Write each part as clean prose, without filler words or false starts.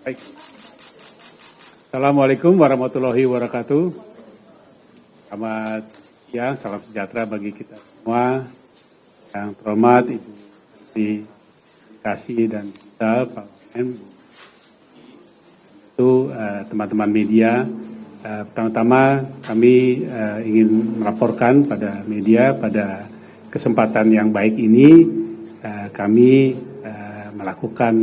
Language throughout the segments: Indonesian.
Baik. Assalamualaikum warahmatullahi wabarakatuh. Selamat siang, salam sejahtera bagi kita semua. Yang terhormat Ibu Menteri Komunikasi dan Digital Pak Wamen, itu teman-teman media. Pertama-tama kami ingin melaporkan pada media pada kesempatan yang baik ini kami melakukan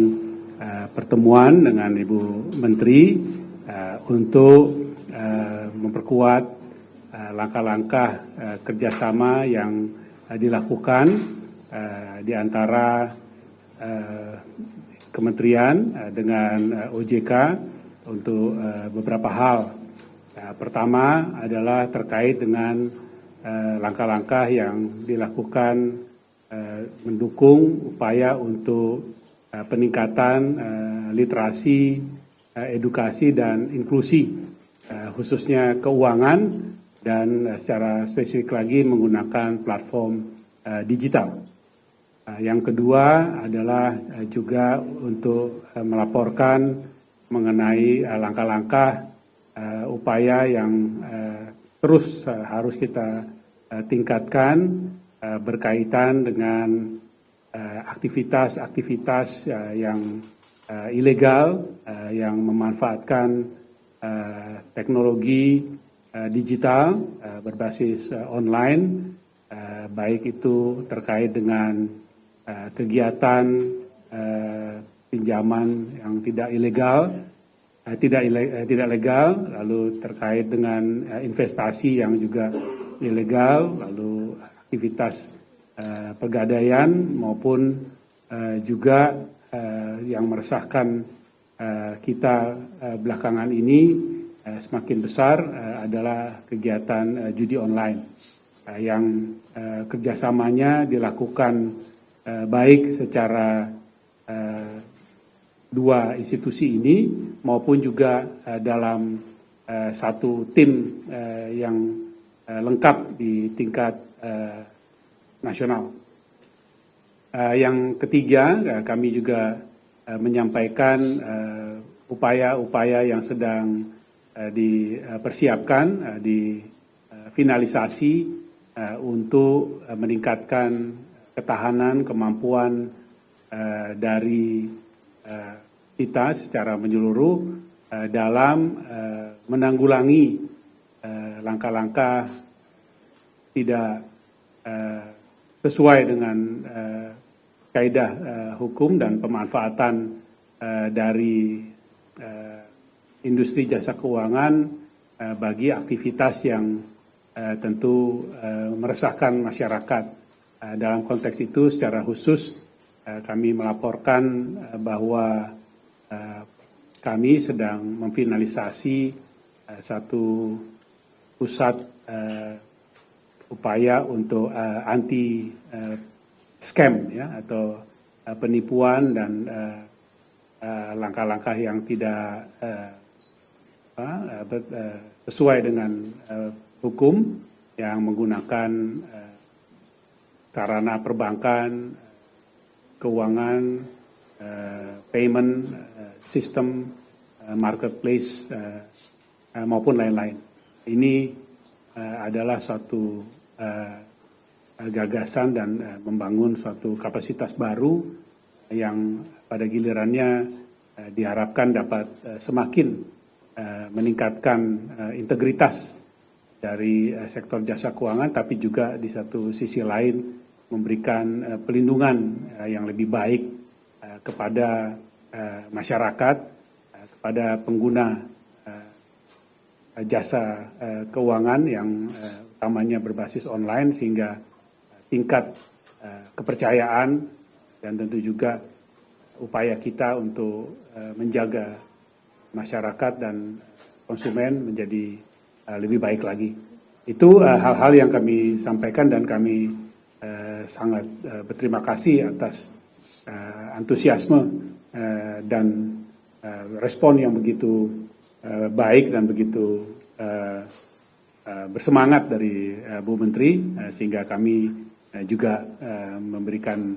pertemuan dengan Ibu Menteri untuk memperkuat langkah-langkah kerjasama yang dilakukan di antara kementerian dengan OJK untuk beberapa hal. Pertama adalah terkait dengan langkah-langkah yang dilakukan mendukung upaya untuk peningkatan literasi, edukasi dan inklusi, khususnya keuangan dan secara spesifik lagi menggunakan platform digital. Yang kedua adalah juga untuk melaporkan mengenai langkah-langkah upaya yang terus harus kita tingkatkan berkaitan dengan aktivitas-aktivitas yang ilegal yang memanfaatkan teknologi digital berbasis online, baik itu terkait dengan kegiatan pinjaman yang tidak ilegal, tidak legal, lalu terkait dengan investasi yang juga ilegal, lalu aktivitas pegadaian maupun juga yang meresahkan kita belakangan ini semakin besar adalah kegiatan judi online yang kerjasamanya dilakukan baik secara dua institusi ini maupun juga dalam satu tim yang lengkap di tingkat nasional. Yang ketiga, kami juga menyampaikan upaya-upaya yang sedang dipersiapkan, difinalisasi untuk meningkatkan ketahanan, kemampuan dari kita secara menyeluruh dalam menanggulangi langkah-langkah tidak sesuai dengan kaidah hukum dan pemanfaatan dari industri jasa keuangan bagi aktivitas yang tentu meresahkan masyarakat. Dalam konteks itu secara khusus kami melaporkan bahwa kami sedang memfinalisasi satu pusat upaya untuk anti scam ya atau penipuan dan langkah-langkah yang tidak sesuai dengan hukum yang menggunakan sarana perbankan, keuangan, payment system, marketplace maupun lain-lain. Ini adalah suatu gagasan dan membangun suatu kapasitas baru yang pada gilirannya diharapkan dapat semakin meningkatkan integritas dari sektor jasa keuangan, tapi juga di satu sisi lain memberikan pelindungan yang lebih baik kepada masyarakat, kepada pengguna jasa keuangan yang utamanya berbasis online, sehingga tingkat kepercayaan dan tentu juga upaya kita untuk menjaga masyarakat dan konsumen menjadi lebih baik lagi. Itu hal-hal yang kami sampaikan dan kami sangat berterima kasih atas antusiasme dan respon yang begitu baik dan begitu bersemangat dari Bu Menteri, sehingga kami juga memberikan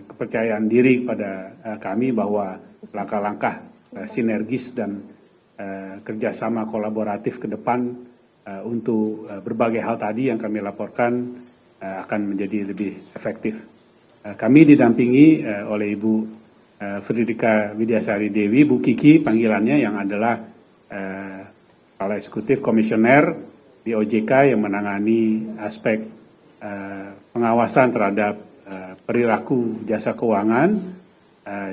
kepercayaan diri pada kami bahwa langkah-langkah sinergis dan kerjasama kolaboratif ke depan untuk berbagai hal tadi yang kami laporkan akan menjadi lebih efektif. Kami didampingi oleh Ibu Fridrika Widyasari Dewi, Bu Kiki panggilannya, yang adalah Kepala Eksekutif Komisioner di OJK yang menangani aspek pengawasan terhadap perilaku jasa keuangan,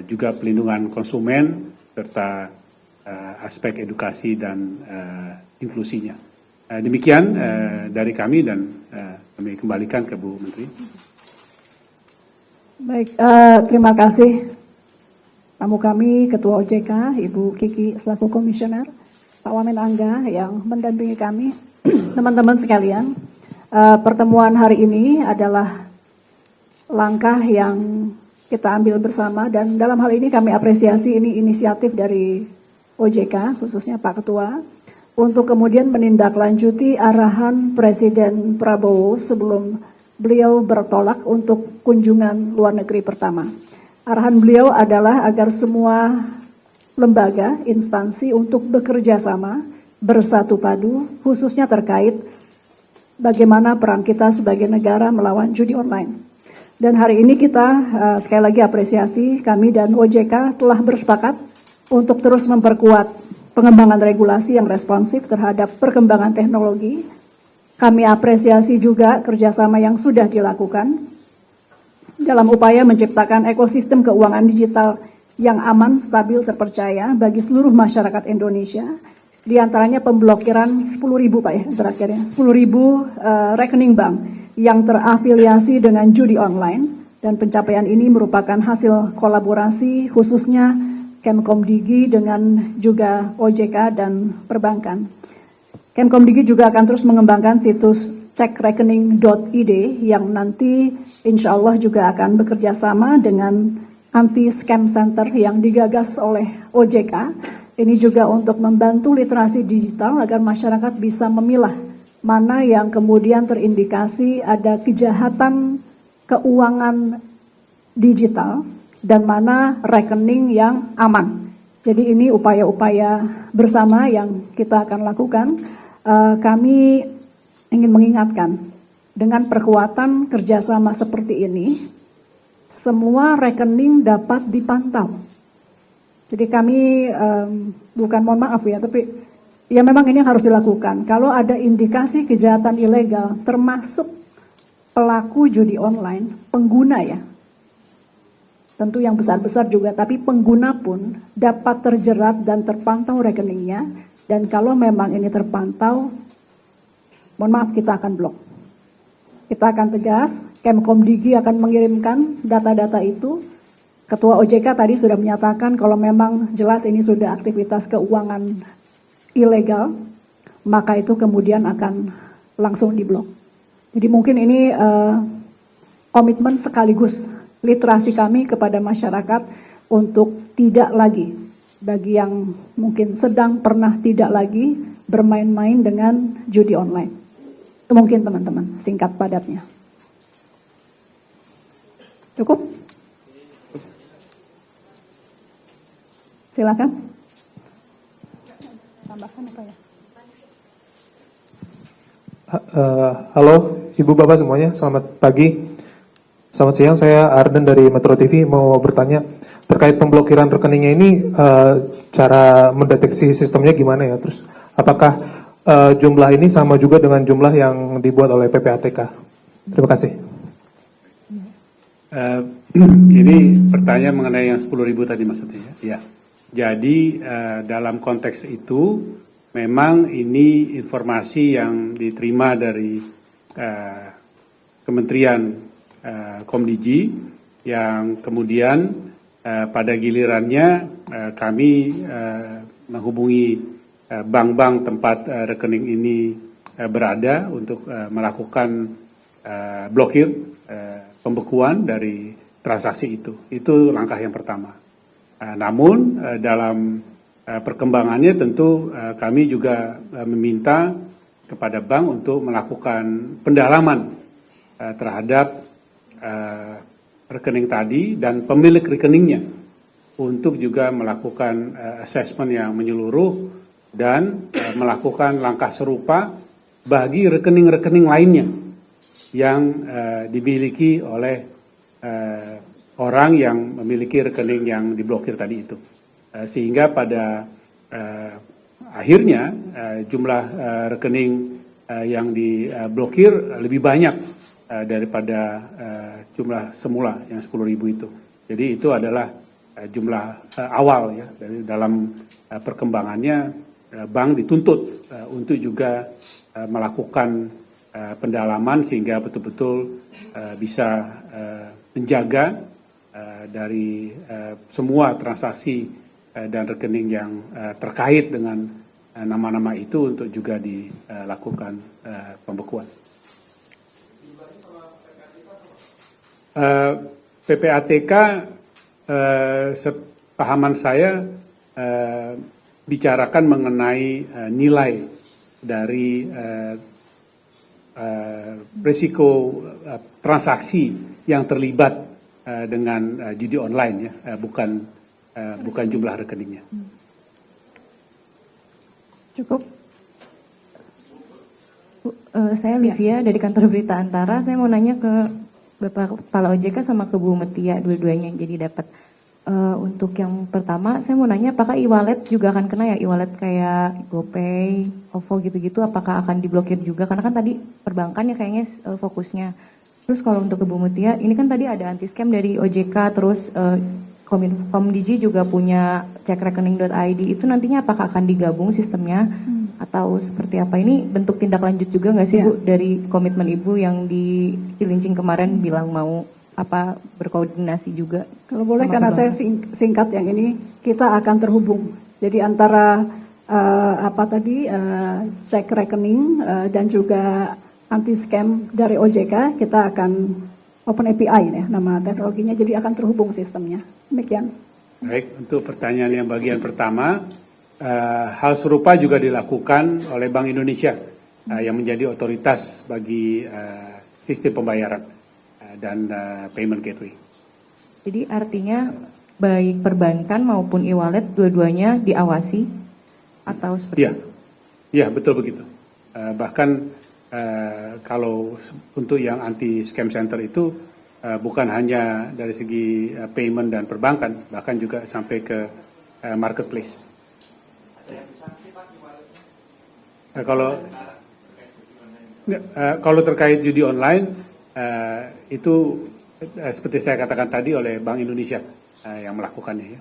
juga pelindungan konsumen, serta aspek edukasi dan inklusinya. Demikian dari kami, dan kami kembalikan ke Bu Menteri. Baik, terima kasih tamu kami, Ketua OJK, Ibu Kiki selaku Komisioner, Pak Wamen Angga yang mendampingi kami. Teman-teman sekalian, pertemuan hari ini adalah langkah yang kita ambil bersama, dan dalam hal ini kami apresiasi ini inisiatif dari OJK, khususnya Pak Ketua, untuk kemudian menindaklanjuti arahan Presiden Prabowo sebelum beliau bertolak untuk kunjungan luar negeri pertama. Arahan beliau adalah agar semua lembaga, instansi untuk bekerja sama, bersatu padu, khususnya terkait bagaimana peran kita sebagai negara melawan judi online. Dan hari ini kita sekali lagi apresiasi, kami dan OJK telah bersepakat untuk terus memperkuat pengembangan regulasi yang responsif terhadap perkembangan teknologi. Kami apresiasi juga kerjasama yang sudah dilakukan dalam upaya menciptakan ekosistem keuangan digital yang aman, stabil, terpercaya bagi seluruh masyarakat Indonesia. Di antaranya pemblokiran 10.000 Pak ya, terakhirnya 10.000 rekening bank yang terafiliasi dengan judi online, dan pencapaian ini merupakan hasil kolaborasi khususnya Kemkomdigi dengan juga OJK dan perbankan. Kemkomdigi juga akan terus mengembangkan situs cekrekening.id yang nanti insya Allah juga akan bekerja sama dengan anti-scam center yang digagas oleh OJK. Ini juga untuk membantu literasi digital agar masyarakat bisa memilah mana yang kemudian terindikasi ada kejahatan keuangan digital dan mana rekening yang aman. Jadi ini upaya-upaya bersama yang kita akan lakukan. Kami ingin mengingatkan, dengan perkuatan kerjasama seperti ini, semua rekening dapat dipantau. Jadi kami bukan mohon maaf ya, tapi ya memang ini harus dilakukan. Kalau ada indikasi kejahatan ilegal, termasuk pelaku judi online, pengguna ya, tentu yang besar-besar juga, tapi pengguna pun dapat terjerat dan terpantau rekeningnya. Dan kalau memang ini terpantau, mohon maaf, kita akan blok. Kita akan tegas, Kemkomdigi akan mengirimkan data-data itu. Ketua OJK tadi sudah menyatakan kalau memang jelas ini sudah aktivitas keuangan ilegal, maka itu kemudian akan langsung diblok. Jadi mungkin ini komitmen sekaligus literasi kami kepada masyarakat untuk tidak lagi, bagi yang mungkin sedang pernah tidak lagi bermain-main dengan judi online. Itu mungkin teman-teman, singkat padatnya. Cukup? Silakan. Tambahkan apa ya? Halo Ibu Bapak semuanya, selamat pagi. Selamat siang, saya Arden dari Metro TV mau bertanya terkait pemblokiran rekeningnya ini, cara mendeteksi sistemnya gimana ya? Terus apakah jumlah ini sama juga dengan jumlah yang dibuat oleh PPATK? Terima kasih. Ini pertanyaan mengenai yang 10.000 tadi maksudnya ya. Jadi dalam konteks itu memang ini informasi yang diterima dari Kementerian Komdigi yang kemudian pada gilirannya kami menghubungi bank-bank tempat rekening ini berada untuk melakukan blokir, pembekuan dari transaksi itu. Itu langkah yang pertama. Namun dalam perkembangannya tentu kami juga meminta kepada bank untuk melakukan pendalaman terhadap rekening tadi dan pemilik rekeningnya. untuk juga melakukan assessment yang menyeluruh dan melakukan langkah serupa bagi rekening-rekening lainnya yang dimiliki oleh orang yang memiliki rekening yang diblokir tadi itu. Sehingga pada akhirnya jumlah rekening yang diblokir lebih banyak daripada jumlah semula yang 10.000 itu. Jadi itu adalah jumlah awal ya. Dari dalam perkembangannya bank dituntut untuk juga melakukan pendalaman sehingga betul-betul bisa menjaga dari semua transaksi dan rekening yang terkait dengan nama-nama itu untuk juga dilakukan pembekuan. PPATK sepahaman saya bicarakan mengenai nilai dari risiko transaksi yang terlibat dengan judi online ya, bukan jumlah rekeningnya. Cukup. Saya Livia dari kantor Berita Antara. Saya mau nanya ke Bapak Kepala OJK sama ke Bu Metia, dua-duanya. Jadi dapat untuk yang pertama, saya mau nanya apakah e-wallet juga akan kena ya, e-wallet kayak GoPay, OVO gitu-gitu, apakah akan diblokir juga? Karena kan tadi perbankan ya kayaknya fokusnya. Terus kalau untuk ke Bu Metia, ini kan tadi ada anti-scam dari OJK, terus Komdigi juga punya cekrekening.id, itu nantinya apakah akan digabung sistemnya atau seperti apa? Ini bentuk tindak lanjut juga nggak sih Bu dari komitmen Ibu yang di Cilincing kemarin bilang mau berkoordinasi juga? Kalau boleh karena saya singkat yang ini, kita akan terhubung. Jadi antara cek rekening dan juga anti scam dari OJK, kita akan Open API ya nama teknologinya, jadi akan terhubung sistemnya. Demikian. Baik, untuk pertanyaan yang bagian pertama, hal serupa juga dilakukan oleh Bank Indonesia yang menjadi otoritas bagi sistem pembayaran dan payment gateway. Jadi artinya baik perbankan maupun e-wallet dua-duanya diawasi atau seperti itu? Iya, betul begitu. Bahkan kalau untuk yang anti scam center itu bukan hanya dari segi payment dan perbankan, bahkan juga sampai ke marketplace. Kalau terkait judi online itu seperti saya katakan tadi oleh Bank Indonesia yang melakukannya ya.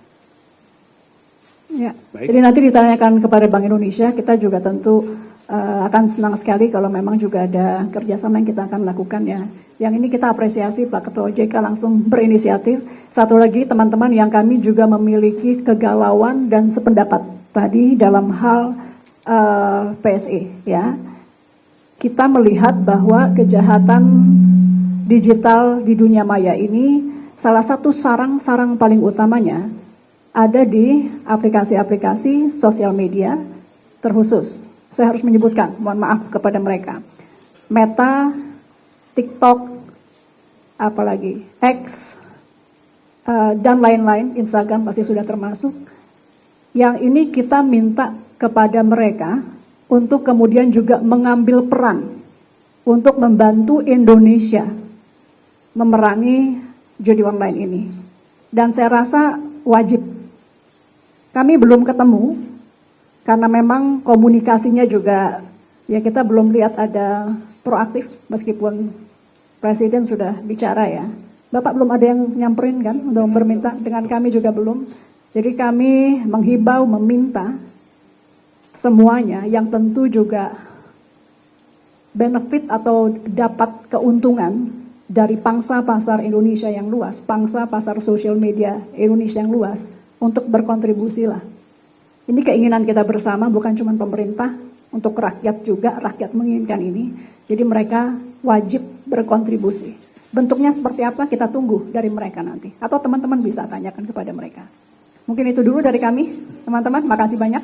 Ya. Jadi nanti ditanyakan kepada Bank Indonesia, kita juga tentu akan senang sekali kalau memang juga ada kerjasama yang kita akan lakukan ya. Yang ini kita apresiasi Pak Ketua OJK langsung berinisiatif. Satu lagi teman-teman yang kami juga memiliki kegalauan dan sependapat tadi dalam hal PSE ya. Kita melihat bahwa kejahatan digital di dunia maya ini salah satu sarang paling utamanya ada di aplikasi-aplikasi sosial media terkhusus. Saya harus menyebutkan, mohon maaf kepada mereka. Meta, TikTok, apalagi X, dan lain-lain, Instagram pasti sudah termasuk. Yang ini kita minta kepada mereka untuk kemudian juga mengambil peran untuk membantu Indonesia memerangi judi online ini. Dan saya rasa wajib. Kami belum ketemu, karena memang komunikasinya juga, ya kita belum lihat ada proaktif, meskipun Presiden sudah bicara ya. Bapak belum ada yang nyamperin kan, untuk berminta, dengan kami juga belum. Jadi kami menghibau, meminta semuanya yang tentu juga benefit atau dapat keuntungan dari pangsa pasar Indonesia yang luas, pangsa pasar sosial media Indonesia yang luas, untuk berkontribusi lah. Ini keinginan kita bersama, bukan cuma pemerintah, untuk rakyat juga, rakyat menginginkan ini. Jadi mereka wajib berkontribusi. Bentuknya seperti apa kita tunggu dari mereka nanti. Atau teman-teman bisa tanyakan kepada mereka. Mungkin itu dulu dari kami, teman-teman. Makasih banyak.